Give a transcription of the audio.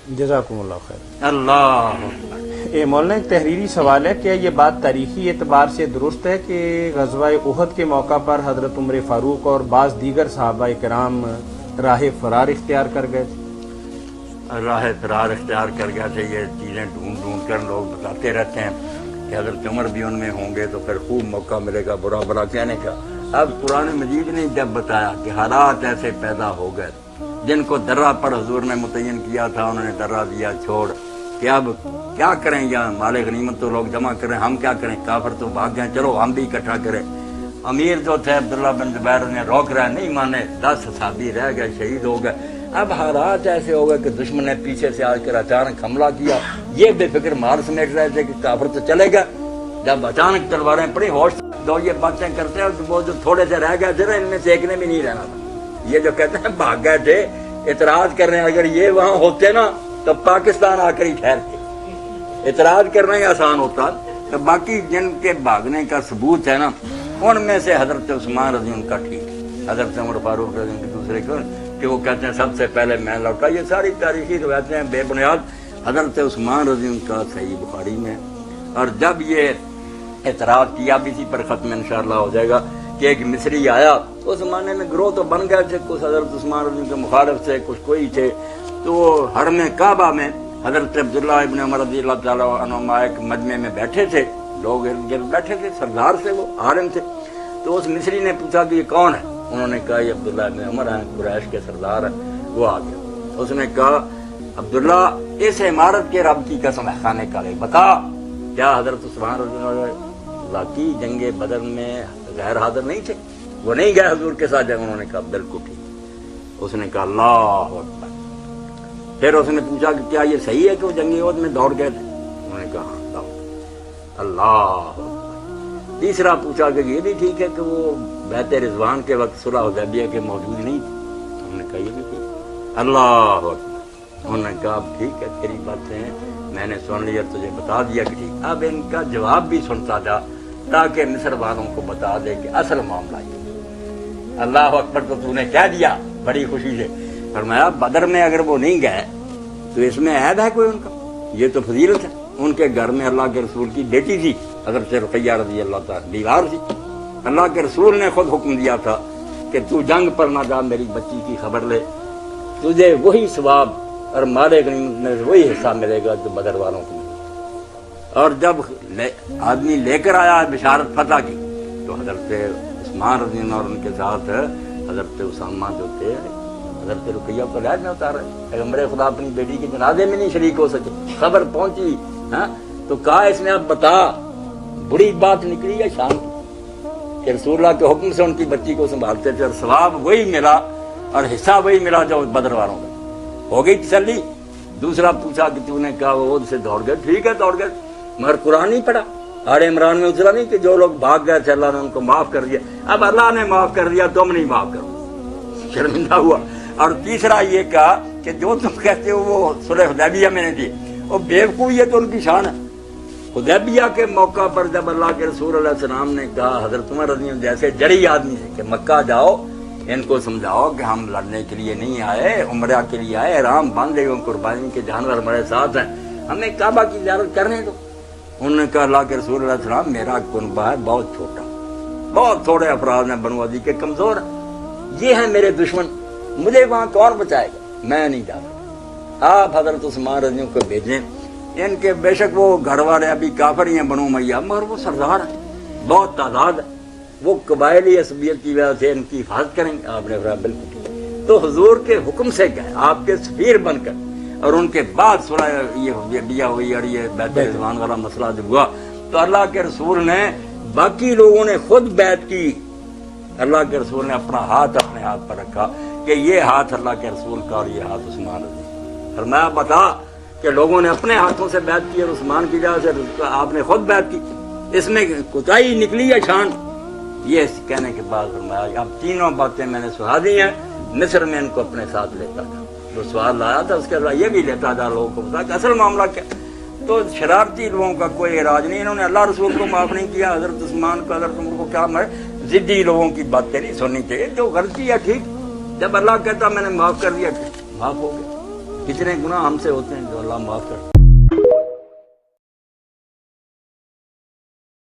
جزاکم اللہ خیر۔ اللہ مولانا ایک تحریری سوال ہے، کیا یہ بات تاریخی اعتبار سے درست ہے کہ غزوہ احد کے موقع پر حضرت عمر فاروق اور بعض دیگر صحابہ کرام راہ فرار اختیار کر گئے تھے؟ راہ فرار اختیار کر گیا تھے، یہ چیزیں ڈھونڈ ڈھونڈ کر لوگ بتاتے رہتے ہیں کہ حضرت عمر بھی ان میں ہوں گے تو پھر خوب موقع ملے گا برا برا کہنے کا۔ اب قرآن مجید نے جب بتایا کہ حالات ایسے پیدا ہو گئے، جن کو درہ پر حضور نے متعین کیا تھا انہوں نے درہ دیا چھوڑ، کہ اب کیا کریں، یا مال غنیمت تو لوگ جمع کریں، ہم کیا کریں، کافر تو بھاگ گئے، چلو ہم بھی اکٹھا کریں۔ امیر جو تھے عبداللہ بن زبیر نے روک رہے، نہیں مانے، 10 صحابی رہ گئے، شہید ہو گئے۔ اب حالات ایسے ہو گئے کہ دشمن نے پیچھے سے آ کر اچانک حملہ کیا، یہ بے فکر مال سمیٹ رہے تھے کہ کافر تو چلے گئے، جب اچانک تلواریں پڑی، ہوش دو یہ باتیں کرتے ہیں، وہ جو تھوڑے سے رہ گئے تھے نا، ان میں سے ایک نے بھی نہیں رہنا تھا، یہ جو کہتے ہیں بھاگ گئے تھے، اعتراض کر رہے ہیں، اگر یہ وہاں ہوتے نا تو پاکستان آ کر ہی ٹھہرتے، اعتراض کرنا ہی آسان ہوتا۔ تو باقی جن کے بھاگنے کا ثبوت ہے نا، ان میں سے حضرت عثمان رضی ان کا ٹھیک ہے، حضرت عمر فاروق رضی ان کے دوسرے کو، کہ وہ کہتے ہیں سب سے پہلے میں لوٹا، یہ ساری تاریخی روایتیں ہیں بے بنیاد۔ حضرت عثمان رضی ان کا صحیح بخاری میں، اور جب یہ اعتراض کیا بھی اسی پر ختم انشاءاللہ ہو جائے گا کہ ایک مصری آیا، اس زمانے میں گروہ تو بن گئے تھے، کچھ حضرت عثمان رضی کے مخالف تھے، کچھ کوئی تھے، تو حرم کعبہ میں حضرت عبداللہ ابن عمر رضی اللہ تعالیٰ عنہما ایک مجمع میں بیٹھے تھے، لوگ ارد گرد بیٹھے تھے، سردار سے وہ عالم تھے، تو اس مصری نے پوچھا کہ یہ کون ہے؟ انہوں نے کہا یہ عبداللہ ابن عمر ہیں، قریش کے سردار ہیں۔ وہ آ گیا، اس نے کہا عبداللہ اس عمارت کے رب کی قسم ہے، خانے کعبہ بتا، کیا حضرت عثمان رضی اللہ کی جنگ بدر میں غیر حاضر نہیں تھے؟ وہ نہیں گئے حضور کے ساتھ جب؟ انہوں نے کہا بالکل ٹھیک۔ اس نے کہا اللہ اکبر۔ پھر اس نے پوچھا کہ کیا یہ صحیح ہے کہ وہ جنگ احد میں دوڑ گئے تھے؟ انہوں نے کہا ہاں دوڑ۔ اللہ اکبر۔ تیسرا پوچھا کہ یہ بھی ٹھیک ہے کہ وہ بیعت رضوان کے وقت صلح حدیبیہ کے موجود نہیں تھے؟ انہوں نے کہا یہ بھی ٹھیک۔ اللہ اکبر۔ انہوں نے کہا ٹھیک ہے تیری باتیں میں نے سن لی اور تجھے بتا دیا کہ ٹھیک۔ اب ان کا جواب بھی سنتا جا تاکہ مصر والوں کو بتا دے کہ اصل معاملہ یہ۔ اللہ اکبر تو نے کہہ دیا بڑی خوشی سے۔ فرمایا بدر میں اگر وہ نہیں گئے تو اس میں عیب ہے کوئی ان کا؟ یہ تو فضیلت ہے۔ ان کے گھر میں اللہ کے رسول کی بیٹی تھی حضرت رقیہ رضی اللہ تعالیٰ، بیوار تھی، اللہ کے رسول نے خود حکم دیا تھا کہ تو جنگ پر نہ جا، میری بچی کی خبر لے، تجھے وہی ثواب اور مال غنیمت میں وہی حصہ ملے گا جو بدر والوں کو ملے۔ اور جب آدمی لے کر آیا بشارت فتح کی تو حضرت عثمان رضی اللہ عنہ کے ساتھ حضرت اسامہ جو تھے، حضرت رقیہ کو لحاظ میں اتار رہے، پیغمبر خدا اپنی بیٹی کے جنازے میں نہیں شریک ہو سکے، خبر پہنچی تو کہا اس نے اب بتا بڑی بات نکلی ہے شام کی کہ رسول اللہ کے حکم سے ان کی بچی کو سنبھالتے تھے اور ثواب وہی ملا اور حصہ وہی ملا جو بدر والوں کا۔ ہو گئی تسلی۔ دوسرا پوچھا کہ تو نے کہا وہ عہد سے دوڑ گئے، ٹھیک ہے دوڑ گئے، مگر قرآن نہیں پڑھا، آل عمران میں اترا نہیں کہ جو لوگ بھاگ گئے تھے اللہ نے ان کو معاف کر دیا۔ اب اللہ نے معاف کر دیا، تم نہیں معاف کرو، شرمندہ ہوا۔ اور تیسرا یہ کہا کہ جو تم کہتے ہو وہ صلح حدیبیہ میں نے دی، وہ بیوقوفی ہے تو ان کی شان ہے۔ حدیبیہ کے موقع پر جب اللہ کے رسول علیہ السلام نے کہا حضرت عمر رضی اللہ جیسے جری آدمی سے کہ مکہ جاؤ، ان کو سمجھاؤ کہ ہم لڑنے کے لیے نہیں آئے، عمرہ کے لیے آئے، احرام باندھے ہوئے، قربانی کے جانور ہمارے ساتھ ہیں، ہمیں کعبہ کی زیارت کرنے دو۔ انہوں نے کہا اللہ کے رسول علیہ السلام میرا کنبہ ہے بہت چھوٹا، بہت تھوڑے افراد ہیں، بنو عدی کے کمزور ہیں، یہ ہیں میرے دشمن، مجھے وہاں کون بچائے گا، میں نہیں جا سکتا۔ آپ حضرت عثمان رضی کو بھیجیں، ان کے بے شک وہ گھر والے ابھی کافر ہی ہیں بنو امیہ، مگر وہ سردار ہیں، بہت تعداد ہے، وہ قبائلی عصبیت کی وجہ سے ان کی حفاظت کریں گے۔ آپ نے فرمایا بالکل ٹھیک۔ تو حضور کے حکم سے گئے آپ کے سفیر بن کر، اور ان کے بعد صلح یہ حدیبیہ ہوئی اور یہ بیعت رضوان والا مسئلہ جب ہوا تو اللہ کے رسول نے، باقی لوگوں نے خود بیعت کی، اللہ کے رسول نے اپنا ہاتھ اپنے ہاتھ پر رکھا کہ یہ ہاتھ اللہ کے رسول کا اور یہ ہاتھ عثمان رضی۔ فرمایا بتا کہ لوگوں نے اپنے ہاتھوں سے بیعت کی اور عثمان کی جگہ سے آپ نے خود بیعت کی، اس میں کوتاہی نکلی ہے شان۔ یہ کہنے کے بعد فرمایا اب تینوں باتیں میں نے سنا دی ہیں، مصر میں ان کو اپنے ساتھ لیتا تھا، جو سوال لایا تھا اس کے بعد یہ بھی لیتا تھا، لوگوں کو بتا کہ اصل معاملہ کیا۔ تو شرارتی لوگوں کا کوئی علاج نہیں، انہوں نے اللہ رسول کو معاف نہیں کیا، حضرت عثمان کو حضرت عمر کو کیا ضدی لوگوں کی باتیں نہیں سننی چاہیے، جو غلطی ہے ٹھیک، جب اللہ کہتا میں نے معاف کر دیا معاف ہو گیا، اتنے گناہ ہم سے ہوتے ہیں جو اللہ معاف کرتا ہے.